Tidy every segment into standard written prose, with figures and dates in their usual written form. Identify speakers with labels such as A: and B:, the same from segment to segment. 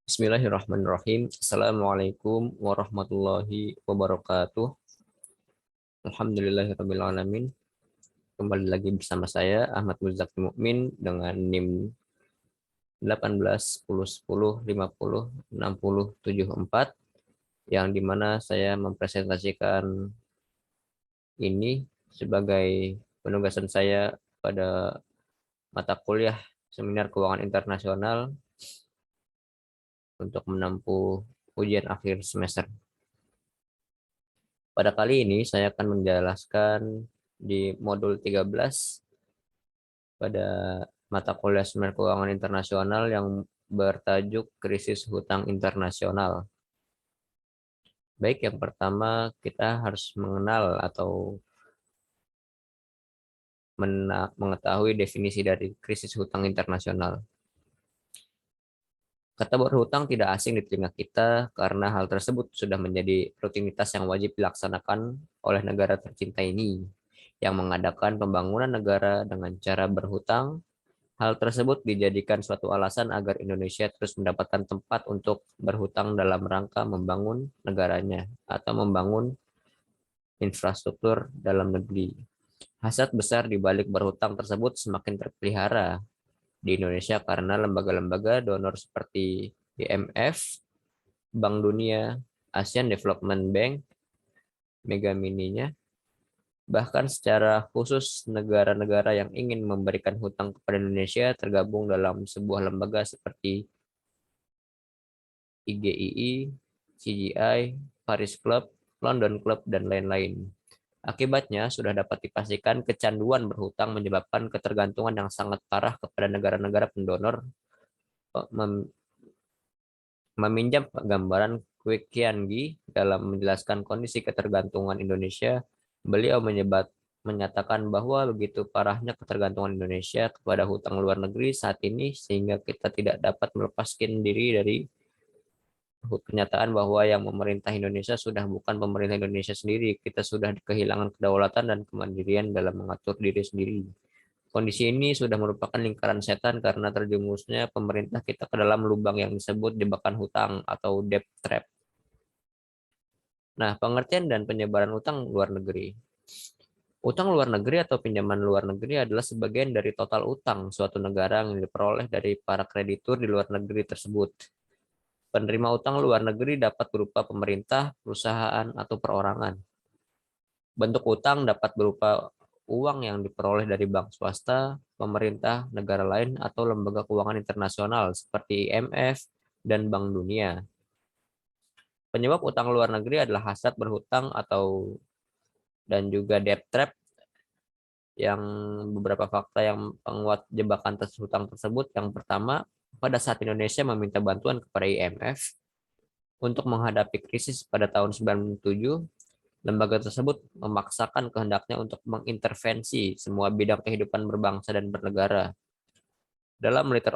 A: Bismillahirrahmanirrahim. Assalamualaikum warahmatullahi wabarakatuh. Alhamdulillahirabbil alamin. Kembali lagi bersama saya Ahmad Muzaki Mukmin dengan NIM 18 10 10 50 60 74 yang dimana saya mempresentasikan ini sebagai penugasan saya pada mata kuliah Seminar Keuangan Internasional untuk menempuh ujian akhir semester. Pada kali ini saya akan menjelaskan di modul 13 pada mata kuliah Seminar Keuangan Internasional yang bertajuk Krisis Hutang Internasional. Baik, yang pertama kita harus mengenal atau mengetahui definisi dari krisis hutang internasional. Kata berhutang tidak asing di telinga kita karena hal tersebut sudah menjadi rutinitas yang wajib dilaksanakan oleh negara tercinta ini yang mengadakan pembangunan negara dengan cara berhutang. Hal tersebut dijadikan suatu alasan agar Indonesia terus mendapatkan tempat untuk berhutang dalam rangka membangun negaranya atau membangun infrastruktur dalam negeri. Hasrat besar di balik berhutang tersebut semakin terpelihara di Indonesia karena lembaga-lembaga donor seperti IMF, Bank Dunia, Asian Development Bank, Mega Mininya, bahkan secara khusus negara-negara yang ingin memberikan hutang kepada Indonesia tergabung dalam sebuah lembaga seperti IGII, CGI, Paris Club, London Club, dan lain-lain. Akibatnya sudah dapat dipastikan kecanduan berhutang menyebabkan ketergantungan yang sangat parah kepada negara-negara pendonor. Meminjam gambaran Kwek Kian-gi dalam menjelaskan kondisi ketergantungan Indonesia, beliau menyatakan bahwa begitu parahnya ketergantungan Indonesia kepada hutang luar negeri saat ini sehingga kita tidak dapat melepaskan diri dari kenyataan bahwa yang memerintah Indonesia sudah bukan pemerintah Indonesia sendiri. Kita sudah kehilangan kedaulatan dan kemandirian dalam mengatur diri sendiri. Kondisi ini sudah merupakan lingkaran setan karena terjumusnya pemerintah kita ke dalam lubang yang disebut jebakan hutang atau debt trap. Nah, pengertian dan penyebaran utang luar negeri. Utang luar negeri atau pinjaman luar negeri adalah sebagian dari total utang suatu negara yang diperoleh dari para kreditur di luar negeri tersebut. Penerima utang luar negeri dapat berupa pemerintah, perusahaan, atau perorangan. Bentuk utang dapat berupa uang yang diperoleh dari bank swasta, pemerintah, negara lain, atau lembaga keuangan internasional seperti IMF dan Bank Dunia. Penyebab utang luar negeri adalah hasrat berhutang dan juga debt trap, yang beberapa fakta yang menguat jebakan hutang tersebut. Yang pertama, pada saat Indonesia meminta bantuan kepada IMF untuk menghadapi krisis pada tahun 97, lembaga tersebut memaksakan kehendaknya untuk mengintervensi semua bidang kehidupan berbangsa dan bernegara. Dalam Letter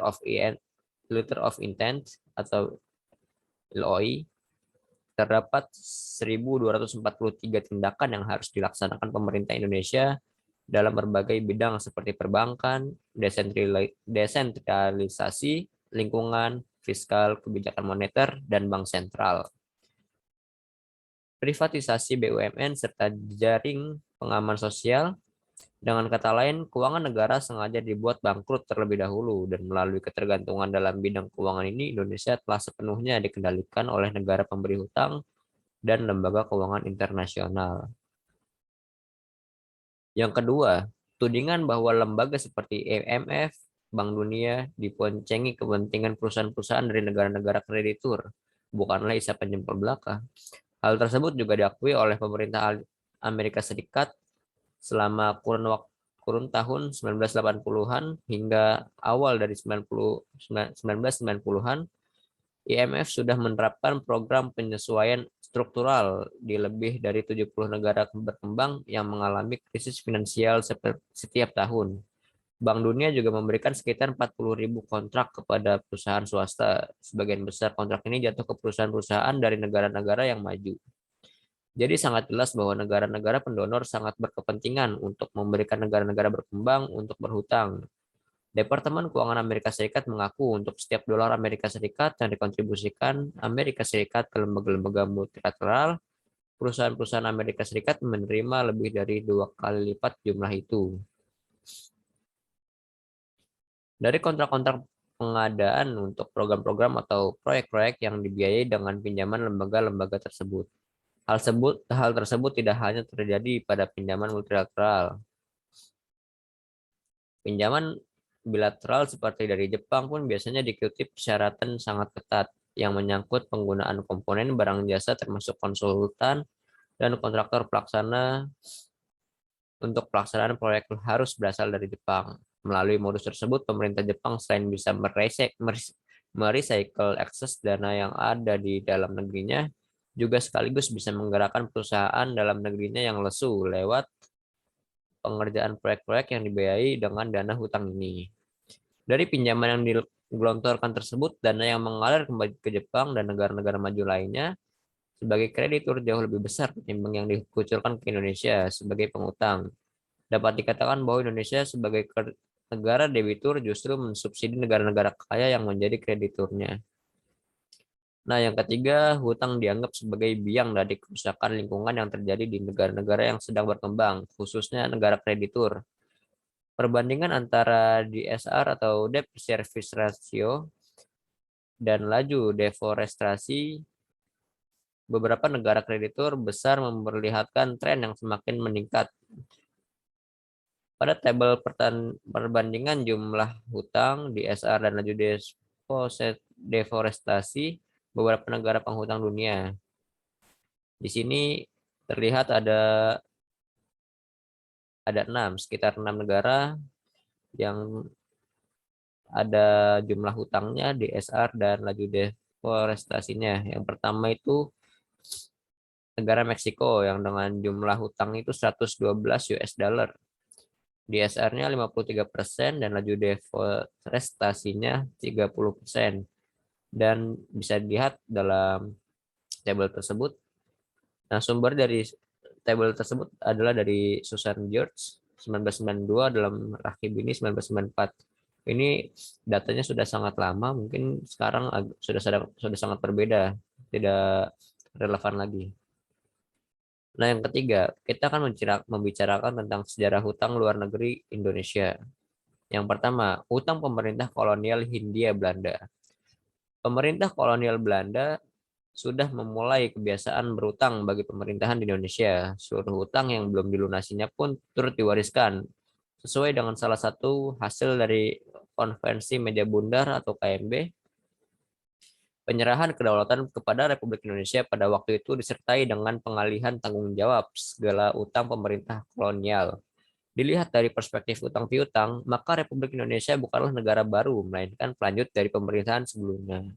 A: of Intent atau LOI, terdapat 1.243 tindakan yang harus dilaksanakan pemerintah Indonesia dalam berbagai bidang seperti perbankan, desentralisasi, lingkungan, fiskal, kebijakan moneter, dan bank sentral. Privatisasi BUMN serta jaring pengaman sosial. Dengan kata lain, keuangan negara sengaja dibuat bangkrut terlebih dahulu, dan melalui ketergantungan dalam bidang keuangan ini, Indonesia telah sepenuhnya dikendalikan oleh negara pemberi hutang dan lembaga keuangan internasional. Yang kedua, tudingan bahwa lembaga seperti IMF, Bank Dunia diboncengi kepentingan perusahaan-perusahaan dari negara-negara kreditur, bukanlah isapan jempol belaka. Hal tersebut juga diakui oleh pemerintah Amerika Serikat selama kurun tahun 1980-an hingga awal dari 1990-an. IMF sudah menerapkan program penyesuaian struktural di lebih dari 70 negara berkembang yang mengalami krisis finansial setiap tahun. Bank Dunia juga memberikan sekitar 40.000 kontrak kepada perusahaan swasta. Sebagian besar kontrak ini jatuh ke perusahaan-perusahaan dari negara-negara yang maju. Jadi sangat jelas bahwa negara-negara pendonor sangat berkepentingan untuk memberikan negara-negara berkembang untuk berhutang. Departemen Keuangan Amerika Serikat mengaku untuk setiap dolar Amerika Serikat yang dikontribusikan Amerika Serikat ke lembaga-lembaga multilateral, perusahaan-perusahaan Amerika Serikat menerima lebih dari 2 kali lipat jumlah itu. Dari kontrak-kontrak pengadaan untuk program-program atau proyek-proyek yang dibiayai dengan pinjaman lembaga-lembaga tersebut. Hal tersebut tidak hanya terjadi pada pinjaman multilateral. Pinjaman bilateral seperti dari Jepang pun biasanya diikuti persyaratan sangat ketat yang menyangkut penggunaan komponen barang jasa termasuk konsultan dan kontraktor pelaksana untuk pelaksanaan proyek harus berasal dari Jepang. Melalui modus tersebut, pemerintah Jepang selain bisa merecycle ekses dana yang ada di dalam negerinya, juga sekaligus bisa menggerakkan perusahaan dalam negerinya yang lesu lewat pengerjaan proyek-proyek yang dibiayai dengan dana hutang ini. Dari pinjaman yang digelontorkan tersebut, dana yang mengalir kembali ke Jepang dan negara-negara maju lainnya sebagai kreditur jauh lebih besar ketimbang yang dikucurkan ke Indonesia sebagai pengutang. Dapat dikatakan bahwa Indonesia sebagai negara debitur justru mensubsidi negara-negara kaya yang menjadi krediturnya. Nah, yang ketiga, hutang dianggap sebagai biang dari kerusakan lingkungan yang terjadi di negara-negara yang sedang berkembang, khususnya negara kreditur. Perbandingan antara DSR atau Debt Service Ratio dan laju deforestasi beberapa negara kreditur besar memperlihatkan tren yang semakin meningkat. Pada tabel perbandingan jumlah hutang, DSR, dan laju deforestasi beberapa negara penghutang dunia. Di sini terlihat ada sekitar 6 negara yang ada jumlah hutangnya, DSR, dan laju deforestasinya. Yang pertama itu negara Meksiko yang dengan jumlah hutang itu 112 US dollar. DSR-nya 53% dan laju deforestasinya 30%. Dan bisa dilihat dalam tabel tersebut. Nah, sumber dari tabel tersebut adalah dari Susan George 1992 dalam Rakibini 1994. Ini datanya sudah sangat lama, mungkin sekarang sudah sangat berbeda, tidak relevan lagi. Nah, yang ketiga, kita akan membicarakan tentang sejarah hutang luar negeri Indonesia. Yang pertama, hutang pemerintah kolonial Hindia Belanda. Pemerintah kolonial Belanda sudah memulai kebiasaan berutang bagi pemerintahan di Indonesia. Seluruh hutang yang belum dilunasinya pun turut diwariskan, sesuai dengan salah satu hasil dari Konvensi Meja Bundar atau KMB. Penyerahan kedaulatan kepada Republik Indonesia pada waktu itu disertai dengan pengalihan tanggung jawab segala utang pemerintah kolonial. Dilihat dari perspektif utang piutang, maka Republik Indonesia bukanlah negara baru, melainkan pelanjut dari pemerintahan sebelumnya.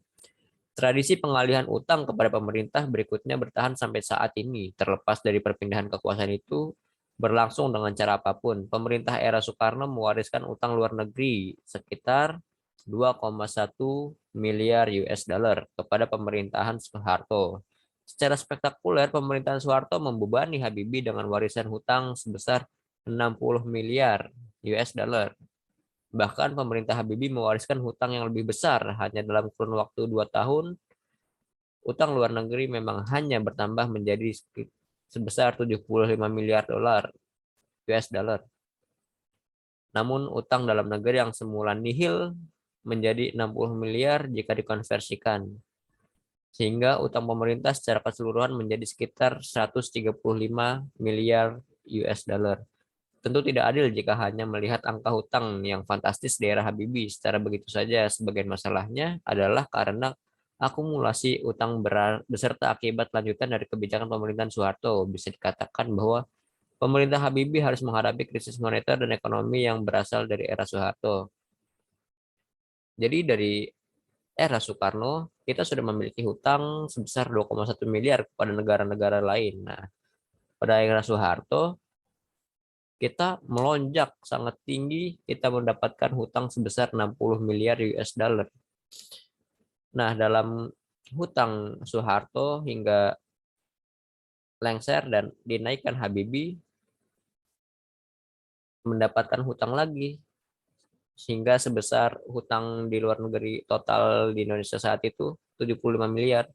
A: Tradisi pengalihan utang kepada pemerintah berikutnya bertahan sampai saat ini, terlepas dari perpindahan kekuasaan itu berlangsung dengan cara apapun. Pemerintah era Soekarno mewariskan utang luar negeri sekitar 2,1 miliar US dollar kepada pemerintahan Soeharto. Secara spektakuler, pemerintahan Soeharto membebani Habibie dengan warisan hutang sebesar 60 miliar US dollar. Bahkan pemerintah Habibie mewariskan hutang yang lebih besar hanya dalam kurun waktu 2 tahun. Utang luar negeri memang hanya bertambah menjadi sebesar 75 miliar dolar US dollar. Namun utang dalam negeri yang semula nihil menjadi 60 miliar jika dikonversikan. Sehingga utang pemerintah secara keseluruhan menjadi sekitar 135 miliar US dollar. Tentu tidak adil jika hanya melihat angka hutang yang fantastis di era Habibie secara begitu saja. Sebagian masalahnya adalah karena akumulasi utang beserta akibat lanjutan dari kebijakan pemerintahan Soeharto. Bisa dikatakan bahwa pemerintah Habibie harus menghadapi krisis moneter dan ekonomi yang berasal dari era Soeharto. Jadi dari era Soekarno, kita sudah memiliki hutang sebesar 2,1 miliar kepada negara-negara lain. Nah, pada era Soeharto, kita melonjak sangat tinggi, kita mendapatkan hutang sebesar 60 miliar US dollar. Nah, dalam hutang Soeharto hingga lengser dan dinaikkan Habibie, mendapatkan hutang lagi sehingga sebesar hutang di luar negeri total di Indonesia saat itu 75 miliar.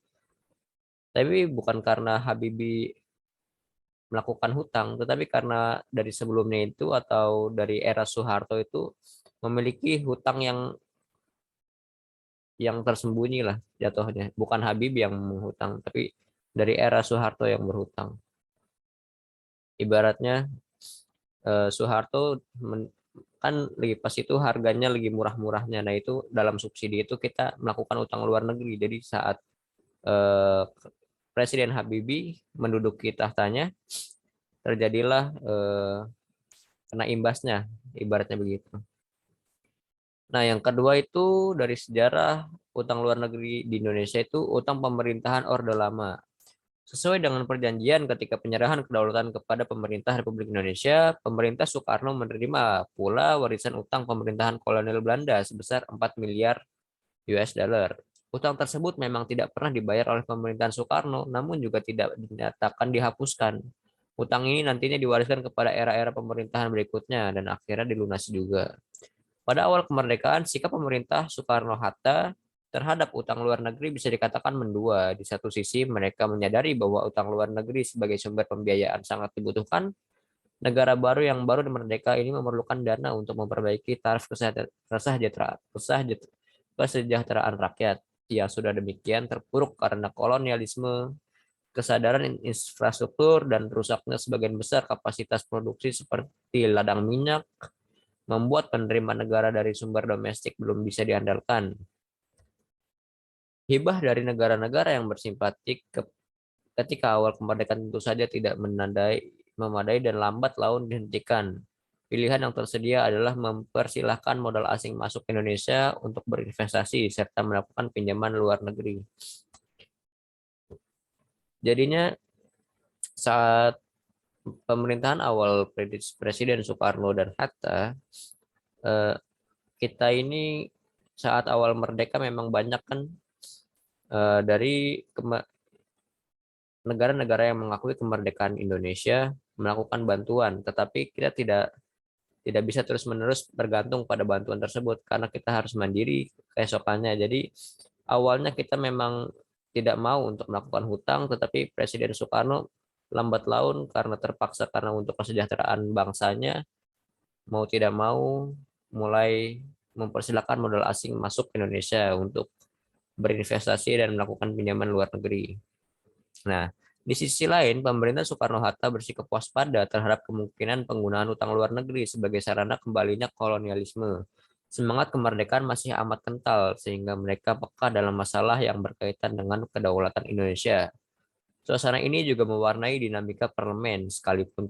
A: Tapi bukan karena Habibie melakukan hutang, tetapi karena dari sebelumnya itu atau dari era Soeharto itu memiliki hutang yang tersembunyi lah jatuhnya. Bukan Habibie yang menghutang, tapi dari era Soeharto yang berhutang. Ibaratnya Soeharto kan lagi pas itu harganya lagi murah-murahnya. Nah itu dalam subsidi itu kita melakukan utang luar negeri. Jadi saat eh, Presiden Habibie menduduki tahtanya, terjadilah kena imbasnya, ibaratnya begitu. Nah yang kedua itu dari sejarah utang luar negeri di Indonesia itu utang pemerintahan Orde Lama. Sesuai dengan perjanjian ketika penyerahan kedaulatan kepada pemerintah Republik Indonesia, pemerintah Soekarno menerima pula warisan utang pemerintahan kolonial Belanda sebesar 4 miliar US dollar. Utang tersebut memang tidak pernah dibayar oleh pemerintahan Soekarno, namun juga tidak dinyatakan dihapuskan. Utang ini nantinya diwariskan kepada era-era pemerintahan berikutnya dan akhirnya dilunasi juga. Pada awal kemerdekaan, sikap pemerintah Soekarno-Hatta terhadap utang luar negeri bisa dikatakan mendua. Di satu sisi, mereka menyadari bahwa utang luar negeri sebagai sumber pembiayaan sangat dibutuhkan. Negara baru yang baru merdeka ini memerlukan dana untuk memperbaiki taraf kesejahteraan rakyat. Yang sudah demikian terpuruk karena kolonialisme, kesadaran infrastruktur, dan rusaknya sebagian besar kapasitas produksi seperti ladang minyak, membuat penerimaan negara dari sumber domestik belum bisa diandalkan. Hibah dari negara-negara yang bersimpatik ketika awal kemerdekaan tentu saja tidak memadai dan lambat laun dihentikan. Pilihan yang tersedia adalah mempersilahkan modal asing masuk ke Indonesia untuk berinvestasi serta melakukan pinjaman luar negeri. Jadinya saat pemerintahan awal Presiden Soekarno dan Hatta, eh, kita ini saat awal merdeka memang banyak kan dari negara-negara yang mengakui kemerdekaan Indonesia melakukan bantuan, tetapi kita tidak bisa terus-menerus bergantung pada bantuan tersebut karena kita harus mandiri keesokannya. Jadi awalnya kita memang tidak mau untuk melakukan hutang, tetapi Presiden Soekarno lambat laun karena terpaksa karena untuk kesejahteraan bangsanya mau tidak mau mulai mempersilahkan modal asing masuk ke Indonesia untuk berinvestasi dan melakukan pinjaman luar negeri. Nah, di sisi lain, pemerintah Soekarno-Hatta bersikap waspada terhadap kemungkinan penggunaan utang luar negeri sebagai sarana kembalinya kolonialisme. Semangat kemerdekaan masih amat kental, sehingga mereka peka dalam masalah yang berkaitan dengan kedaulatan Indonesia. Suasana ini juga mewarnai dinamika parlemen, sekalipun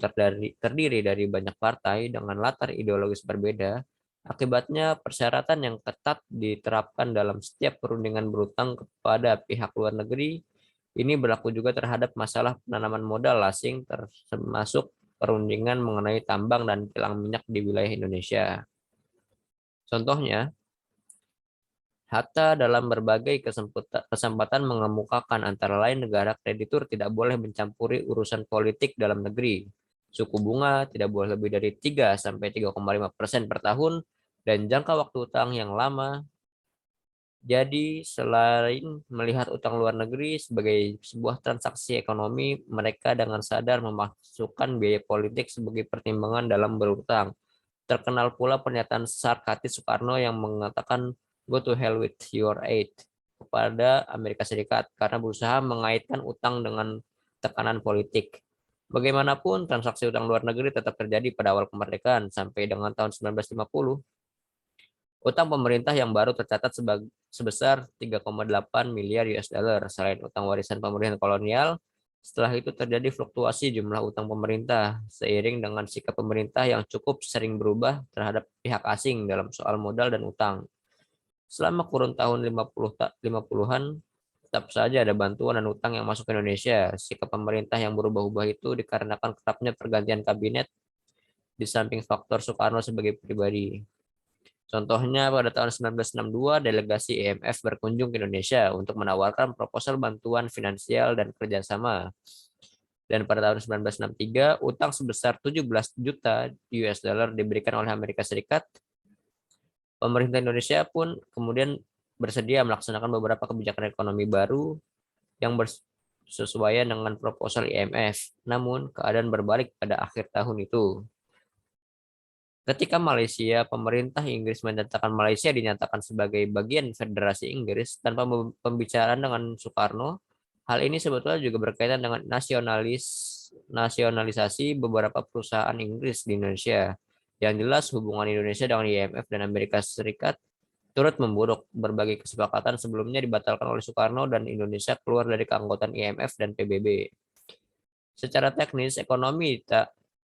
A: terdiri dari banyak partai dengan latar ideologis berbeda. Akibatnya, persyaratan yang ketat diterapkan dalam setiap perundingan berutang kepada pihak luar negeri. Ini berlaku juga terhadap masalah penanaman modal asing, termasuk perundingan mengenai tambang dan kilang minyak di wilayah Indonesia. Contohnya, Hatta dalam berbagai kesempatan mengemukakan antara lain negara kreditur tidak boleh mencampuri urusan politik dalam negeri. Suku bunga tidak boleh lebih dari 3-3,5% per tahun dan jangka waktu utang yang lama. Jadi selain melihat utang luar negeri sebagai sebuah transaksi ekonomi, mereka dengan sadar memasukkan biaya politik sebagai pertimbangan dalam berutang. Terkenal pula pernyataan sarkastis Soekarno yang mengatakan "Go to hell with your aid" kepada Amerika Serikat karena berusaha mengaitkan utang dengan tekanan politik. Bagaimanapun, transaksi utang luar negeri tetap terjadi pada awal kemerdekaan sampai dengan tahun 1950. Utang pemerintah yang baru tercatat sebesar 3,8 miliar US dollar. Selain utang warisan pemerintahan kolonial, setelah itu terjadi fluktuasi jumlah utang pemerintah seiring dengan sikap pemerintah yang cukup sering berubah terhadap pihak asing dalam soal modal dan utang. Selama kurun tahun 50-an, tetap saja ada bantuan dan utang yang masuk ke Indonesia. Sikap pemerintah yang berubah-ubah itu dikarenakan kerapnya pergantian kabinet di samping faktor Soekarno sebagai pribadi. Contohnya pada tahun 1962, delegasi IMF berkunjung ke Indonesia untuk menawarkan proposal bantuan finansial dan kerjasama. Dan pada tahun 1963, utang sebesar 17 juta US dollar diberikan oleh Amerika Serikat Pemerintah Indonesia pun kemudian bersedia melaksanakan beberapa kebijakan ekonomi baru yang bersesuaian dengan proposal IMF. Namun, keadaan berbalik pada akhir tahun itu. Ketika Malaysia, pemerintah Inggris menyatakan Malaysia dinyatakan sebagai bagian Federasi Inggris tanpa pembicaraan dengan Soekarno, hal ini sebetulnya juga berkaitan dengan nasionalisasi beberapa perusahaan Inggris di Indonesia. Yang jelas hubungan Indonesia dengan IMF dan Amerika Serikat turut memburuk. Berbagai kesepakatan sebelumnya dibatalkan oleh Soekarno dan Indonesia keluar dari keanggotaan IMF dan PBB. Secara teknis, ekonomi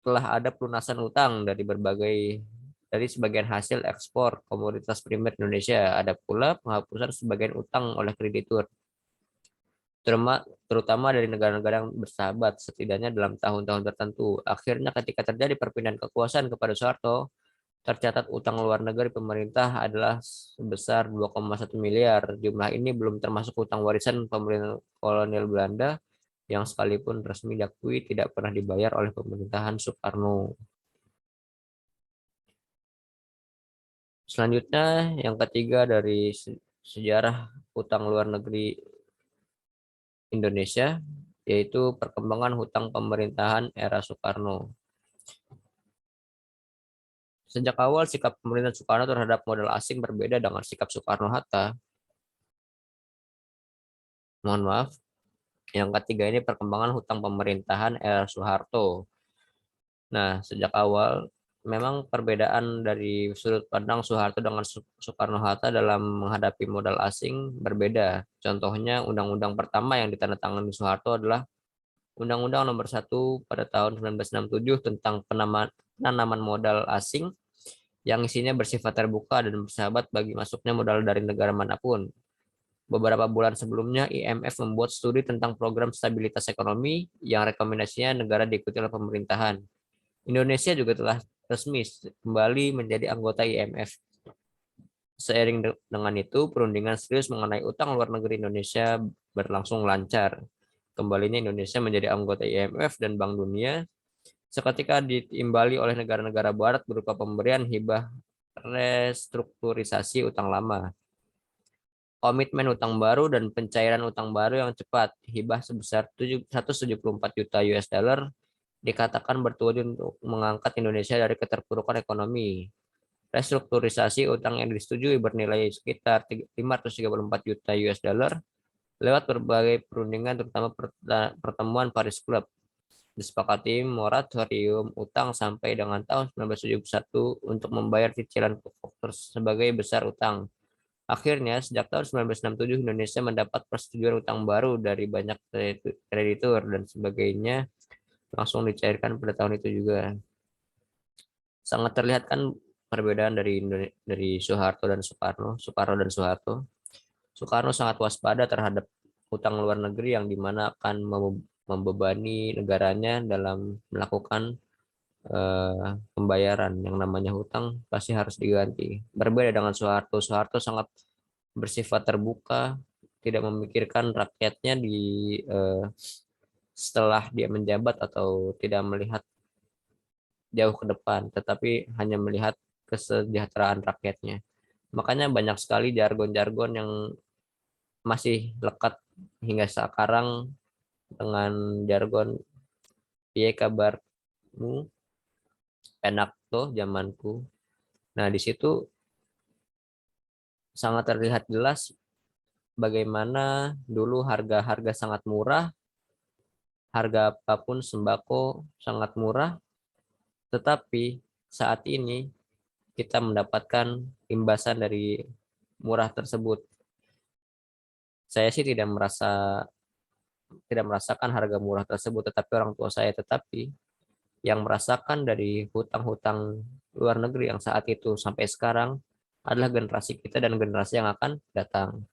A: telah ada pelunasan utang dari sebagian hasil ekspor komoditas primer Indonesia. Ada pula penghapusan sebagian utang oleh kreditur, terutama dari negara-negara yang bersahabat, setidaknya dalam tahun-tahun tertentu. Akhirnya ketika terjadi perpindahan kekuasaan kepada Soeharto, tercatat utang luar negeri pemerintah adalah sebesar 2,1 miliar. Jumlah ini belum termasuk utang warisan pemerintah kolonial Belanda yang sekalipun resmi diakui tidak pernah dibayar oleh pemerintahan Soekarno. Selanjutnya, yang ketiga dari sejarah utang luar negeri Indonesia, yaitu perkembangan hutang pemerintahan era Soekarno. Sejak awal, sikap pemerintahan Soekarno terhadap modal asing berbeda dengan sikap Soekarno-Hatta. Mohon maaf. Yang ketiga ini perkembangan hutang pemerintahan era Soeharto. Nah, sejak awal memang perbedaan dari sudut pandang Soeharto dengan Soekarno-Hatta dalam menghadapi modal asing berbeda. Contohnya, undang-undang pertama yang ditandatangani Soeharto adalah Undang-Undang Nomor 1 pada tahun 1967 tentang penanaman modal asing yang isinya bersifat terbuka dan bersahabat bagi masuknya modal dari negara manapun. Beberapa bulan sebelumnya, IMF membuat studi tentang program stabilitas ekonomi yang rekomendasinya negara diikuti oleh pemerintahan. Indonesia juga telah resmi kembali menjadi anggota IMF. Seiring dengan itu, perundingan serius mengenai utang luar negeri Indonesia berlangsung lancar. Kembalinya Indonesia menjadi anggota IMF dan Bank Dunia seketika diimbali oleh negara-negara barat berupa pemberian hibah restrukturisasi utang lama, komitmen utang baru dan pencairan utang baru yang cepat. Hibah sebesar 174 juta US dollar dikatakan bertujuan untuk mengangkat Indonesia dari keterpurukan ekonomi. Restrukturisasi utang yang disetujui bernilai sekitar 534 juta US dollar lewat berbagai perundingan, terutama pertemuan Paris Club. Disepakati moratorium utang sampai dengan tahun 1971 untuk membayar cicilan pokok sebagai besar utang. Akhirnya, sejak tahun 1967, Indonesia mendapat persetujuan utang baru dari banyak kreditur dan sebagainya langsung dicairkan pada tahun itu juga. Sangat terlihat kan perbedaan dari Soeharto dan Soekarno dan Soeharto. Soekarno sangat waspada terhadap utang luar negeri yang dimana akan membebani negaranya dalam melakukan pembayaran. Yang namanya hutang pasti harus diganti. Berbeda dengan Soeharto. Soeharto sangat bersifat terbuka, tidak memikirkan rakyatnya setelah dia menjabat atau tidak melihat jauh ke depan, tetapi hanya melihat kesejahteraan rakyatnya. Makanya banyak sekali jargon-jargon yang masih lekat hingga sekarang dengan jargon piye kabarmu, enak tuh zamanku. Nah, di situ sangat terlihat jelas bagaimana dulu harga-harga sangat murah, harga apapun sembako sangat murah, tetapi saat ini kita mendapatkan imbasan dari murah tersebut. Saya sih tidak merasakan harga murah tersebut, tetapi orang tua saya, tetapi yang merasakan dari hutang-hutang luar negeri yang saat itu sampai sekarang adalah generasi kita dan generasi yang akan datang.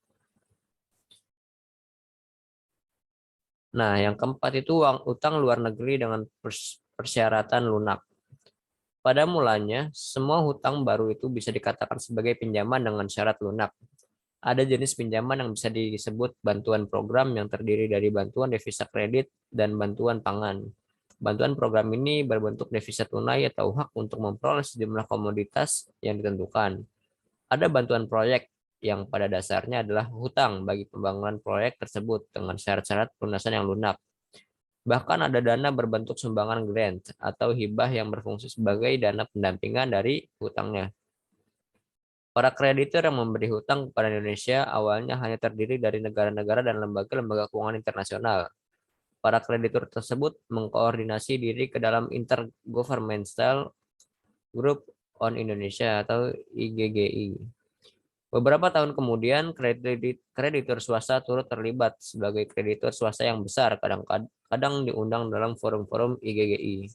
A: Nah, yang keempat itu utang luar negeri dengan persyaratan lunak. Pada mulanya, semua hutang baru itu bisa dikatakan sebagai pinjaman dengan syarat lunak. Ada jenis pinjaman yang bisa disebut bantuan program yang terdiri dari bantuan devisa kredit dan bantuan pangan. Bantuan program ini berbentuk devisa tunai atau hak untuk memperoleh sejumlah komoditas yang ditentukan. Ada bantuan proyek yang pada dasarnya adalah hutang bagi pembangunan proyek tersebut dengan syarat-syarat pelunasan yang lunak. Bahkan ada dana berbentuk sumbangan grant atau hibah yang berfungsi sebagai dana pendampingan dari hutangnya. Para kreditur yang memberi hutang kepada Indonesia awalnya hanya terdiri dari negara-negara dan lembaga-lembaga keuangan internasional. Para kreditur tersebut mengkoordinasi diri ke dalam Intergovernmental Group on Indonesia atau IGGI. Beberapa tahun kemudian, kreditur swasta turut terlibat sebagai kreditur swasta yang besar, kadang diundang dalam forum-forum IGGI.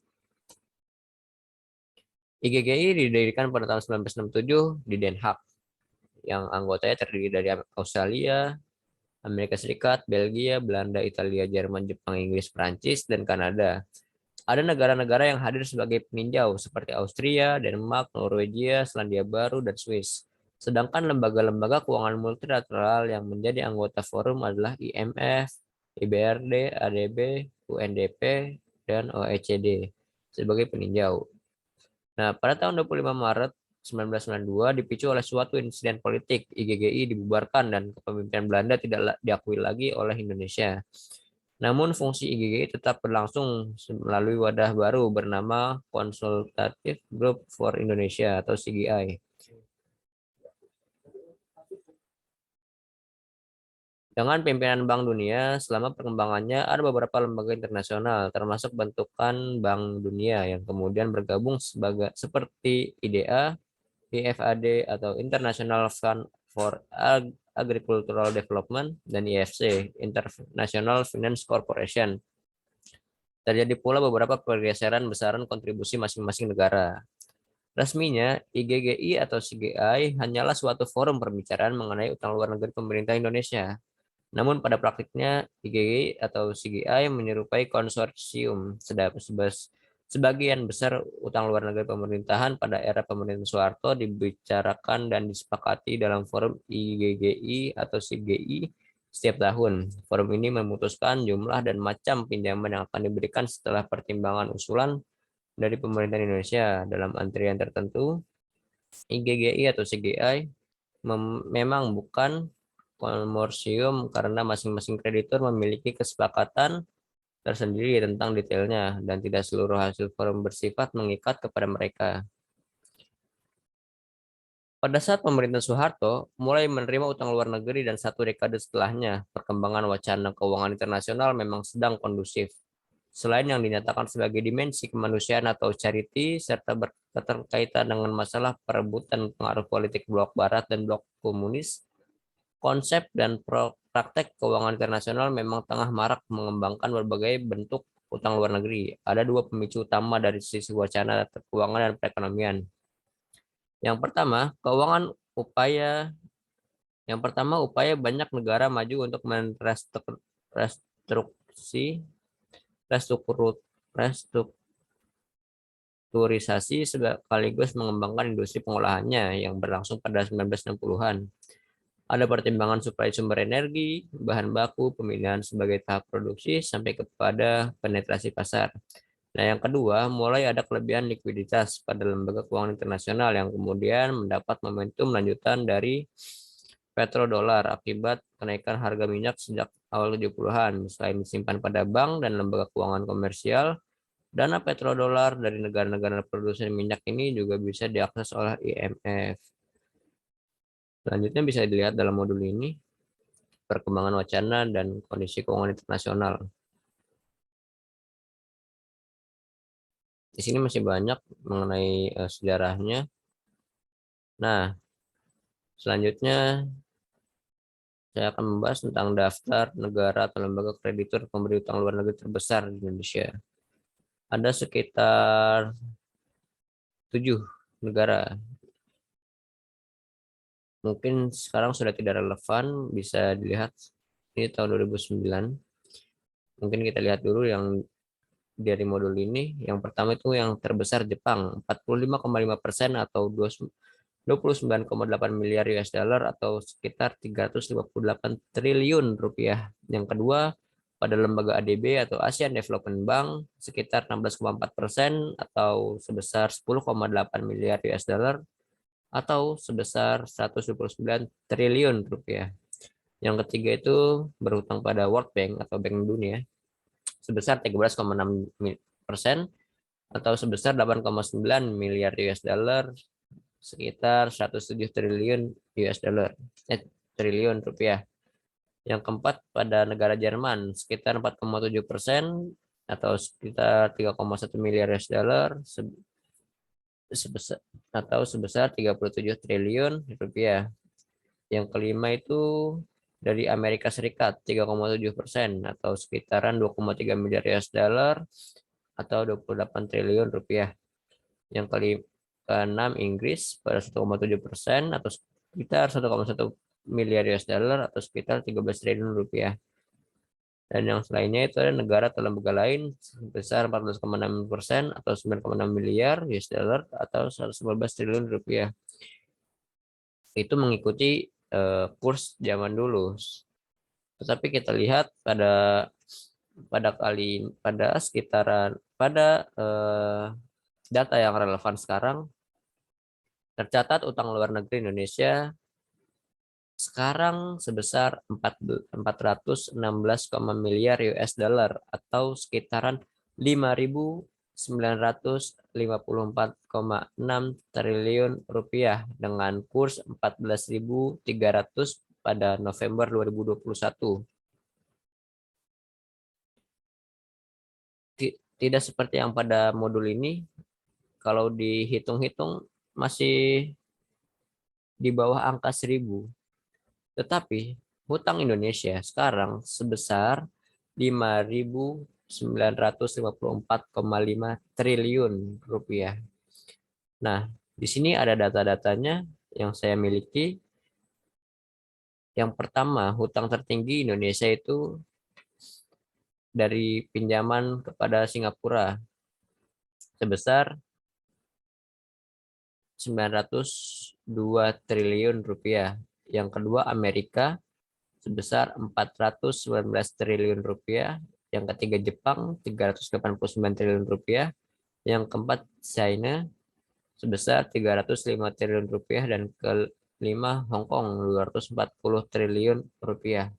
A: IGGI didirikan pada tahun 1967 di Den Haag, yang anggotanya terdiri dari Australia, Amerika Serikat, Belgia, Belanda, Italia, Jerman, Jepang, Inggris, Prancis, dan Kanada. Ada negara-negara yang hadir sebagai peninjau seperti Austria, Denmark, Norwegia, Selandia Baru, dan Swiss. Sedangkan lembaga-lembaga keuangan multilateral yang menjadi anggota forum adalah IMF, IBRD, ADB, UNDP, dan OECD sebagai peninjau. Nah, pada tahun 25 Maret 1992 dipicu oleh suatu insiden politik, IGGI dibubarkan dan kepemimpinan Belanda tidak diakui lagi oleh Indonesia. Namun fungsi IGGI tetap berlangsung melalui wadah baru bernama Consultative Group for Indonesia atau CGI. Dengan pimpinan Bank Dunia, selama perkembangannya ada beberapa lembaga internasional, termasuk bentukan Bank Dunia yang kemudian bergabung seperti IDA, IFAD atau International Fund for Agricultural Development, dan IFC, International Finance Corporation. Terjadi pula beberapa pergeseran besaran kontribusi masing-masing negara. Resminya, IGGI atau CGI hanyalah suatu forum perbicaraan mengenai utang luar negeri pemerintah Indonesia. Namun pada praktiknya, IGGI atau CGI menyerupai konsorsium. Sebagian besar utang luar negeri pemerintahan pada era pemerintahan Soeharto dibicarakan dan disepakati dalam forum IGGI atau CGI setiap tahun. Forum ini memutuskan jumlah dan macam pinjaman yang akan diberikan setelah pertimbangan usulan dari pemerintah Indonesia dalam antrian tertentu. IGGI atau CGI memang bukan konsorsium karena masing-masing kreditur memiliki kesepakatan tersendiri tentang detailnya dan tidak seluruh hasil forum bersifat mengikat kepada mereka. Pada saat pemerintahan Soeharto mulai menerima utang luar negeri dan satu dekade setelahnya, perkembangan wacana keuangan internasional memang sedang kondusif. Selain yang dinyatakan sebagai dimensi kemanusiaan atau charity, serta berkaitan dengan masalah perebutan pengaruh politik blok barat dan blok komunis, konsep dan praktek keuangan internasional memang tengah marak mengembangkan berbagai bentuk utang luar negeri. Ada dua pemicu utama dari sisi wacana keuangan dan perekonomian. Yang pertama, upaya banyak negara maju untuk restrukturisasi sekaligus mengembangkan industri pengolahannya yang berlangsung pada 1960-an. Ada pertimbangan suplai sumber energi, bahan baku, pemilihan sebagai tahap produksi, sampai kepada penetrasi pasar. Nah, yang kedua, mulai ada kelebihan likuiditas pada lembaga keuangan internasional yang kemudian mendapat momentum lanjutan dari petrodolar akibat kenaikan harga minyak sejak awal 70-an. Selain disimpan pada bank dan lembaga keuangan komersial, dana petrodolar dari negara-negara produsen minyak ini juga bisa diakses oleh IMF. Selanjutnya bisa dilihat dalam modul ini, perkembangan wacana dan kondisi keuangan internasional. Di sini masih banyak mengenai sejarahnya. Nah, selanjutnya saya akan membahas tentang daftar negara atau lembaga kreditur pemberi utang luar negeri terbesar di Indonesia. Ada sekitar 7 negara. Mungkin sekarang sudah tidak relevan, bisa dilihat ini tahun 2009. Mungkin kita lihat dulu yang dari modul ini. Yang pertama itu yang terbesar Jepang, 45,5% atau 29,8 miliar US dollar atau sekitar 358 triliun rupiah. Yang kedua, pada lembaga ADB atau Asian Development Bank sekitar 16,4% atau sebesar 10,8 miliar US dollar. atau sebesar 129 triliun rupiah. Yang ketiga itu berhutang pada World Bank atau Bank Dunia sebesar 13,6% atau sebesar 8,9 miliar US dollar, sekitar 107 triliun US dollar, triliun rupiah. Yang keempat pada negara Jerman sekitar 4,7% atau sekitar 3,1 miliar US dollar, sebesar atau sebesar 37 triliun rupiah. Yang kelima itu dari Amerika Serikat 3,7% atau sekitaran 2,3 miliar US dollar atau 28 triliun rupiah. Yang keenam Inggris pada 1,7% atau sekitar 1,1 miliar US dollar atau sekitar 13 triliun rupiah. Dan yang selainnya itu ada negara atau lembaga lain sebesar 14,6% atau 9,6 miliar US dollar atau 115 triliun rupiah. Itu mengikuti kurs zaman dulu. Tetapi kita lihat pada sekitaran data yang relevan sekarang, tercatat utang luar negeri Indonesia sekarang sebesar 416, miliar US dollar atau sekitaran 5.954,6 triliun rupiah dengan kurs 14.300 pada November 2021. Tidak seperti yang pada modul ini, kalau dihitung-hitung masih di bawah angka 1.000. Tetapi hutang Indonesia sekarang sebesar 5.954,5 triliun rupiah. Nah, di sini ada data-datanya yang saya miliki. Yang pertama, hutang tertinggi Indonesia itu dari pinjaman kepada Singapura sebesar 902 triliun rupiah. Yang kedua Amerika sebesar 419 triliun rupiah. Yang ketiga Jepang 389 triliun rupiah. Yang keempat China sebesar 305 triliun rupiah dan kelima Hong Kong 240 triliun rupiah.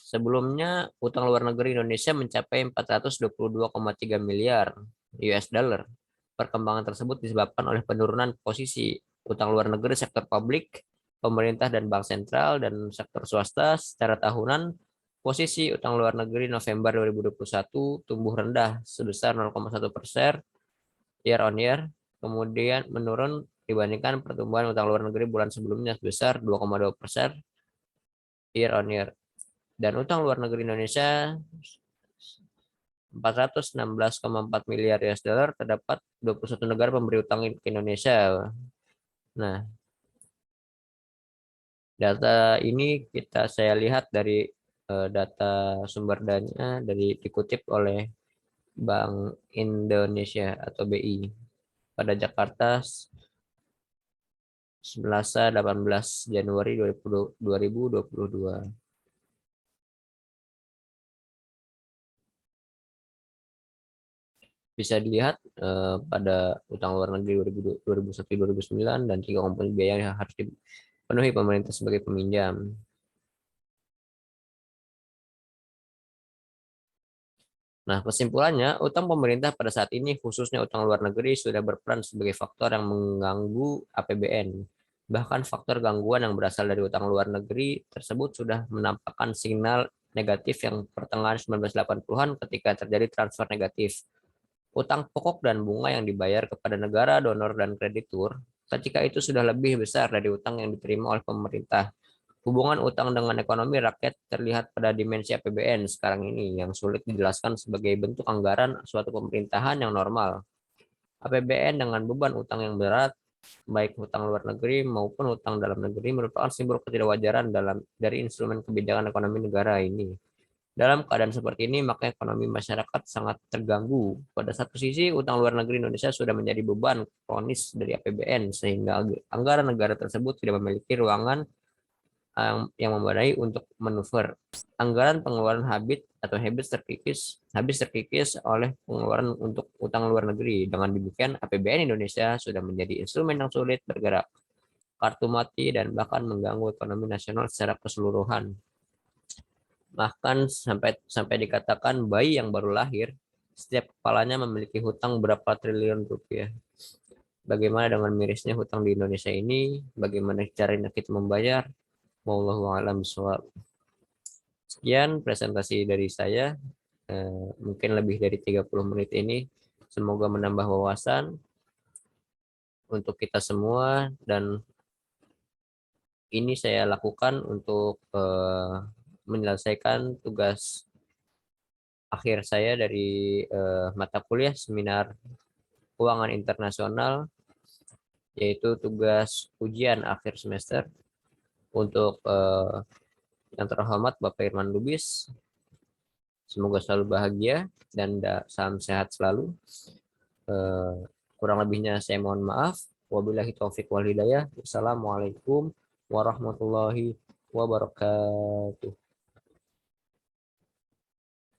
A: Sebelumnya, utang luar negeri Indonesia mencapai 422,3 miliar US dollar. Perkembangan tersebut disebabkan oleh penurunan posisi utang luar negeri sektor publik, pemerintah dan bank sentral, dan sektor swasta secara tahunan. Posisi utang luar negeri November 2021 tumbuh rendah sebesar 0,1% year on year, kemudian menurun dibandingkan pertumbuhan utang luar negeri bulan sebelumnya sebesar 2,2% year on year. Dan utang luar negeri Indonesia 416,4 miliar US dollar, terdapat 21 negara pemberi utang ke Indonesia. Nah, data ini saya lihat dari data sumber dana dikutip oleh Bank Indonesia atau BI pada Jakarta 18 Januari 2022. Bisa dilihat pada utang luar negeri 2001-2009 dan 3 komponen biaya yang harus dipenuhi pemerintah sebagai peminjam. Nah, kesimpulannya, utang pemerintah pada saat ini, khususnya utang luar negeri, sudah berperan sebagai faktor yang mengganggu APBN. Bahkan faktor gangguan yang berasal dari utang luar negeri tersebut sudah menampakkan sinyal negatif yang pertengahan 1980-an ketika terjadi transfer negatif utang pokok dan bunga yang dibayar kepada negara, donor, dan kreditur, ketika itu sudah lebih besar dari utang yang diterima oleh pemerintah. Hubungan utang dengan ekonomi rakyat terlihat pada dimensi APBN sekarang ini yang sulit dijelaskan sebagai bentuk anggaran suatu pemerintahan yang normal. APBN dengan beban utang yang berat, baik utang luar negeri maupun utang dalam negeri, merupakan simbol ketidakwajaran dari instrumen kebijakan ekonomi negara ini. Dalam keadaan seperti ini, maka ekonomi masyarakat sangat terganggu. Pada satu sisi, utang luar negeri Indonesia sudah menjadi beban kronis dari APBN, sehingga anggaran negara tersebut tidak memiliki ruangan yang memadai untuk manuver. Anggaran pengeluaran habis terkikis oleh pengeluaran untuk utang luar negeri. Dengan demikian, APBN Indonesia sudah menjadi instrumen yang sulit bergerak, kartu mati, dan bahkan mengganggu ekonomi nasional secara keseluruhan. Bahkan sampai sampai dikatakan bayi yang baru lahir, setiap kepalanya memiliki hutang berapa triliun rupiah. Bagaimana dengan mirisnya hutang di Indonesia ini? Bagaimana caranya kita membayar? Wallahu a'lam bishawab. Sekian presentasi dari saya. Mungkin lebih dari 30 menit ini. Semoga menambah wawasan untuk kita semua, dan ini saya lakukan untuk menyelesaikan tugas akhir saya dari mata kuliah seminar keuangan internasional, yaitu tugas ujian akhir semester untuk yang terhormat Bapak Irman Lubis. Semoga selalu bahagia dan salam sehat selalu. Kurang lebihnya saya mohon maaf. Wabillahi taufik wal hidayah. Wassalamualaikum warahmatullahi wabarakatuh.